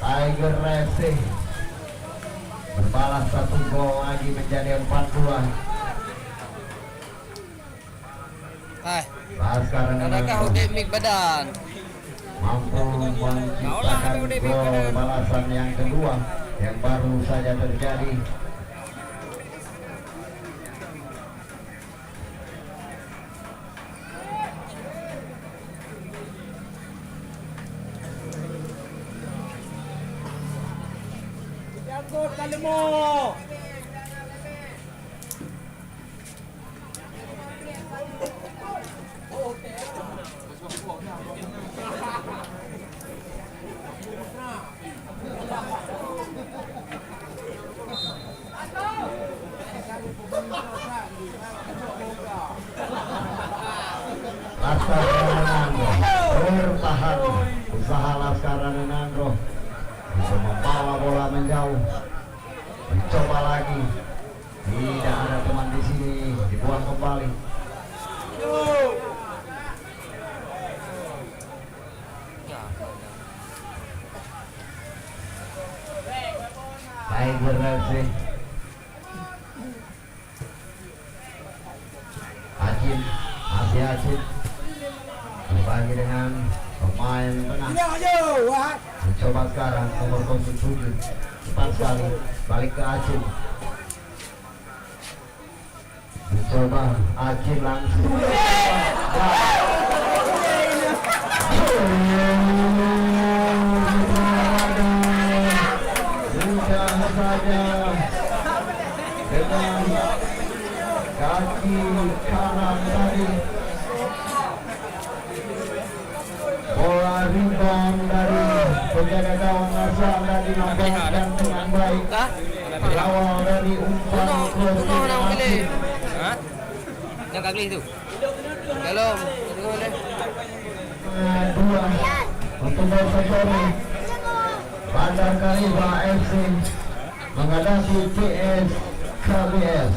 Tiger FC berbalas satu gol lagi menjadi 4-2. Laskar Adakah udah mik badan? mampu menciptakan gol balasan yang kedua yang baru saja terjadi. Laskar Ranenangro bertahan, usaha Laskar Ranenangro untuk membawa bola menjauh, mencoba lagi, tidak ada teman di sini, dibuang kembali. Tiger FC Acin, masih Acin berbagi dengan pemain tengah, mencoba sekarang nomor 07 cepat sekali balik ke Acin, mencoba Acin langsung mudah saja dengan kaki kanan tadi bola rebound dari penjaga gawang Nasal dan dimanfaatkan dengan baik. Berawal dari umpan crossing Hah? Yang kagli itu. Belum. Itu boleh. dua untuk Borsasori. Bandar Khalifah FC menghadapi PS KBS.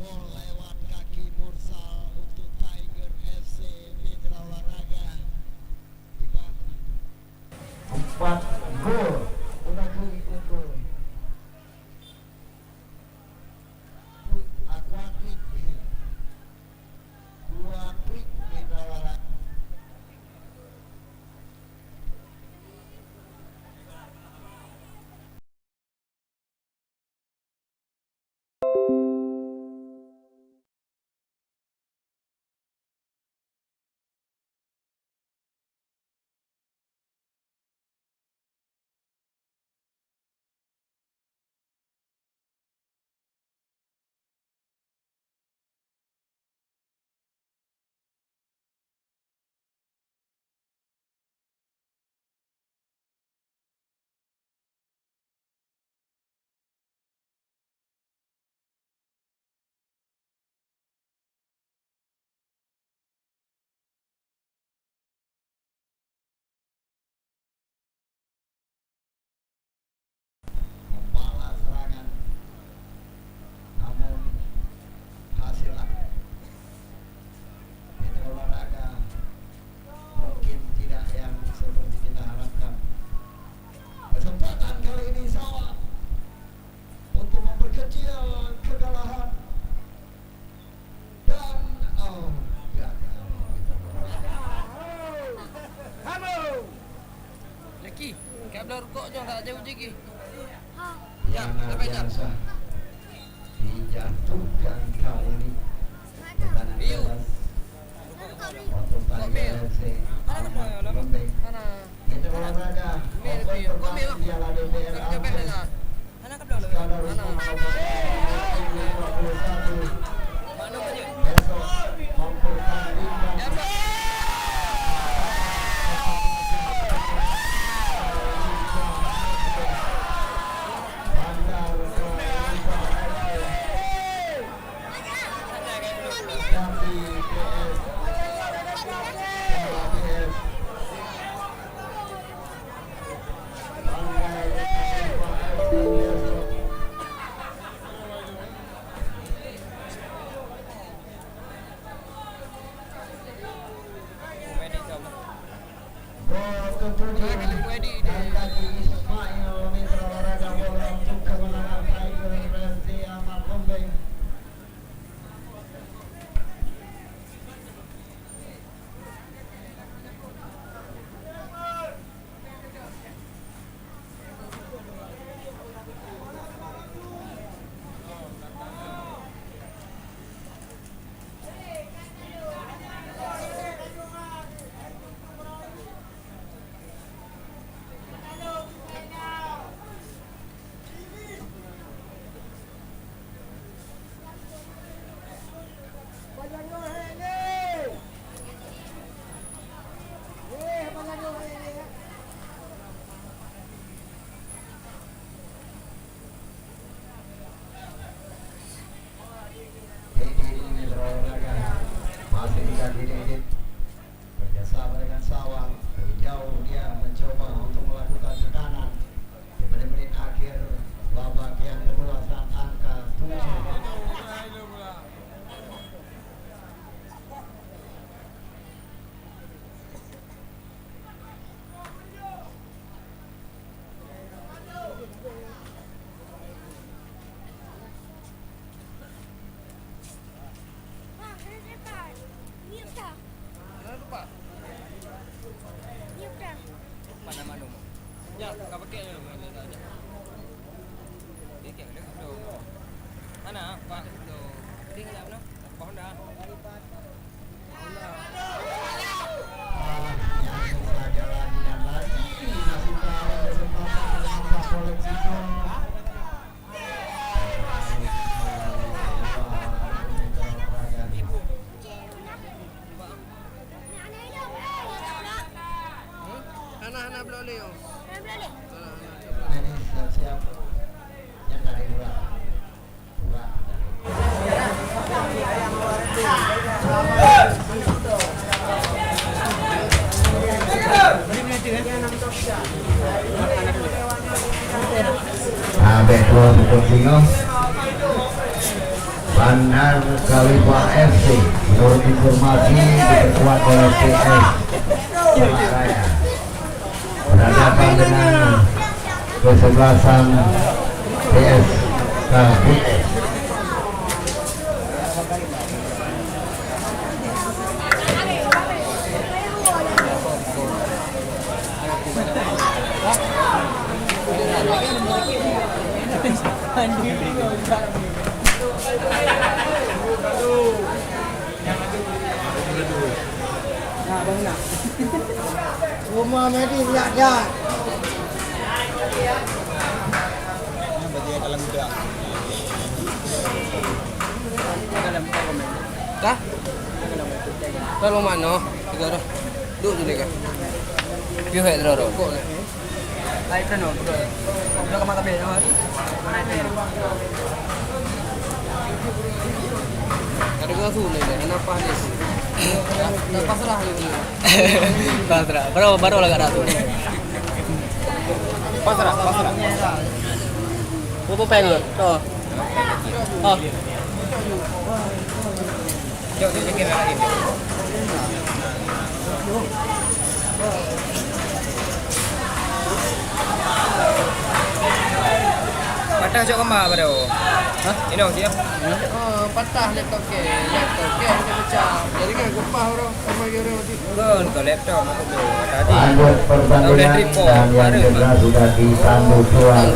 Gol lewat kaki Mursal untuk Tiger FC Mitra Olahraga. Ivan 4 gol udah klik untuk Aquatic 2 klik Mitra Olahraga. Membalas serangan, namun hasil Mitra Olahraga mungkin tidak yang seperti kita harapkan. Kesempatan kali ini Sawah untuk memperkecil kekalahan dan gagal. Laki, kau dah rukuk je tak jauh lagi. Yang biasa dijatuhkan kali ini. Pertahanan Iyo. bebas untuk Tiger FC. Lembek. Mitra Olahraga open pertandingan Piala DPR Aceh. Skadar Usman nomor 21 besok mempertandingkan Bandar Jambi PS Jawa PS Bandar FC besok. Gol ketujuh dari kaki Ismail Mitra Olahraga bola untuk kemenangan Tiger FC Amal Bombay. Mitra Olahraga masih di kaki Didit bekerjasama dengan Sawang. Dari jauh dia mencoba untuk melakukan tekanan di menit-menit akhir babak yang kedua saat angka 7. Mana mana mu? Ya, kau pakai je. Dia kena ada. Mana? Pak. Tu. Dia nak mana? Pohon dah. Yang saja lagi dan lagi masih tahu kesempatan menambah koleksi gol. Anak-anak boleh. Ini siap-siap yang dari dua. Abe dua untuk Singo. Bandar Kalipah FC menurut informasi diperkuat oleh PS Surabaya berhadapan dengan kesebelasan PS KPS. Rumah Medi lihat dah. Dah? Kalau mana? Tiga dah. Duduk je dekat. Piu hai dah rokok ni. Ai kan no, betul. Dah ke mata be no. Mana itu? Ada tu ni, anak panis. Pasrah ni. Pasrah. Baru lah kat tu. Pasrah. Berapa pengen? Tu. Oh. Jom kita lagi. Patah jauh kemana pada? Hah? Ini dia? Patah laptop ke? Laptop ke? Dia pecah. Jadi kan gempah orang. Sama dia orang mati. Bukan ke laptop. Tadi. Lanjut pertandingan dan yang juga sudah disambut tuan.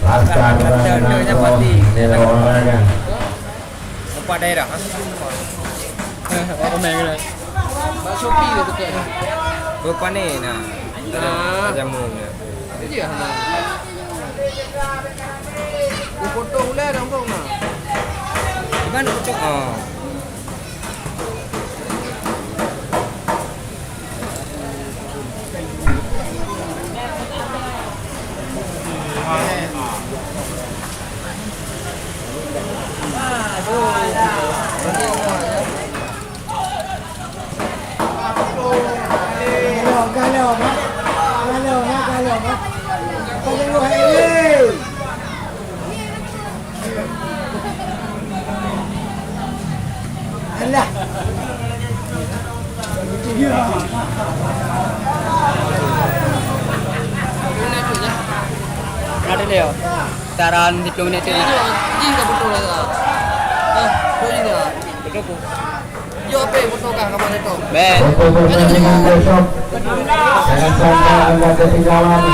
Laskar Ranagro nilai olahraga. Empat daerah. Apa main ke? Shopee tu betul. Berapa ni nah? Jamu ni. Dia hana. Foto ulah dah bang nah. Bukan foto. Alah. Ada dia. Taran di kilometer ni. Ini dah betul lah. Boleh dah. Betul pun. Yo apa betul kah kapan itu? Ben. Untuk pertandingan besok jangan sampai anda ketinggalan.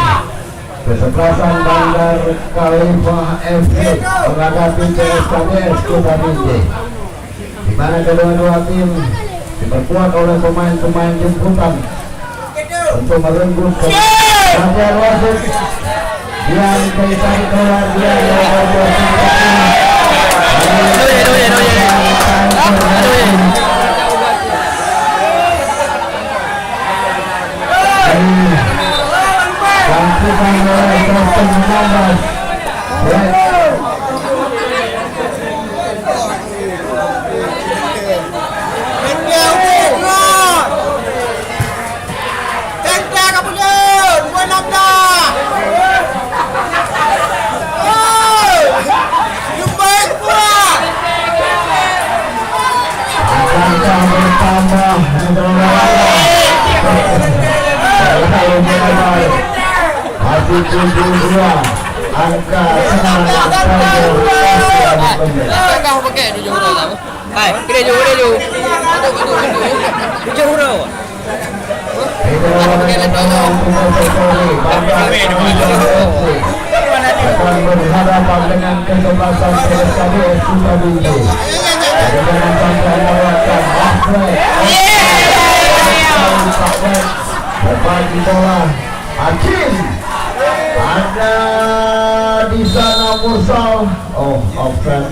Kesebelasan Bandar Kalipah FC menghadapi PSKPS Kota Binjai, di mana kedua-dua tim diperkuat oleh pemain-pemain jemputan untuk merenggut Rafael Wasit yang kita keluar dia angka Kau pakai 7 huruf tak? Hai, kira 7 huruf. Tujuh huruf. akan berhadapan dengan kesebelasan PSKPS Kota Binjai. Jangan sampai lewatkan berbagi bola Hakim ada di sana Mursal. Oh, offside.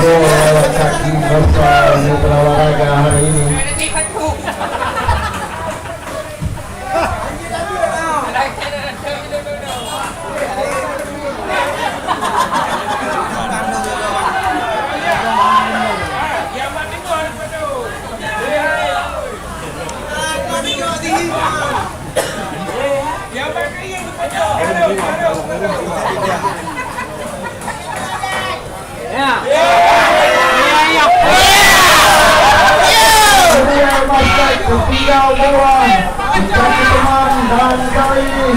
Gol lewat kaki Mursal Mitra Olahraga hari ini. ketinggal bola menjadi teman dan kali ini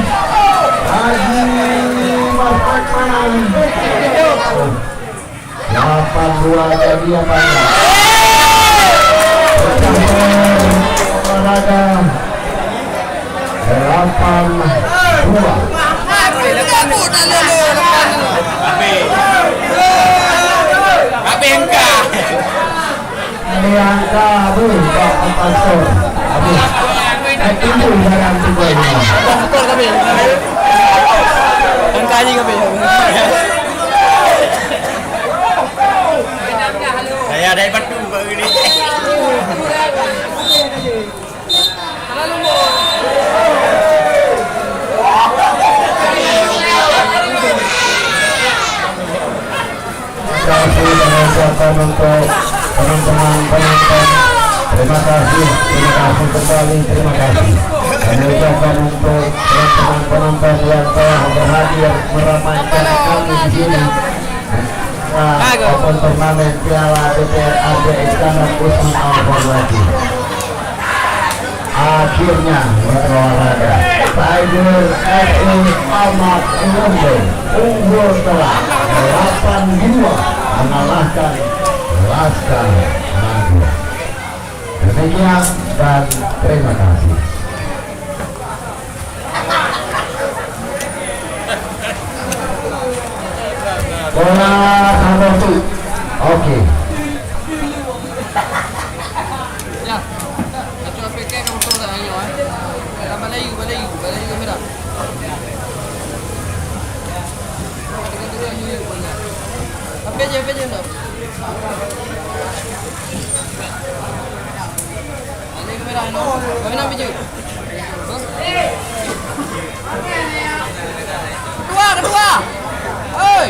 Haji Mas Akmanan 8-2 jadi apa ya? Olahraga 8-2. Tapi enggak. Ini angka Pak Pastor. Itu barang juga ini. Betul kami. Angkanya kami. Saya ada batu begini. Terima kasih mengucapkan untuk teman-teman penonton. Terima kasih kembali, terima kasih. Mengucapkan untuk teman-teman penonton yang telah berhadir meramaikan kami di sini. Open turnamen Piala DPRD Iskandar Usman Al-Farwadi. Akhirnya berolahraga Tiger SU Ahmad Ulumbe unggul telak 8-2 mengalahkan Laskar Madia. Demikian dan terima kasih. Bola satu. Oke. Ya. Acho PK kamu tahu tak ini wah. Balayu kamera. Apa je no. Ini kamera no. Kamera biju. Kedua. Oi.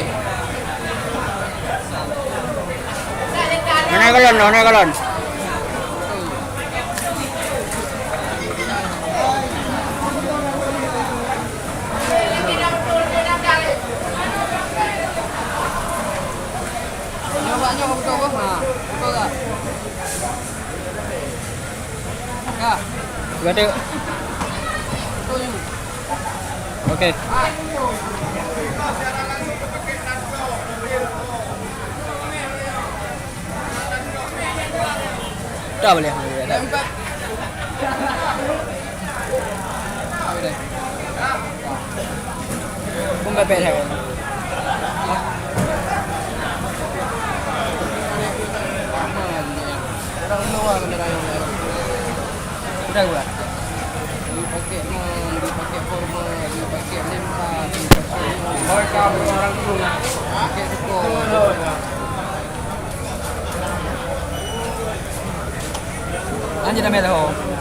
Naik galon. Nyobanya mau betul nah, betul tak? Ya. Gak ada. Oke. Dah boleh. Pembebek saya. Udah gua. Dipakai formal, dipakai lempar, dipakai orang dulu. Pakai dekor. Lanjut dah.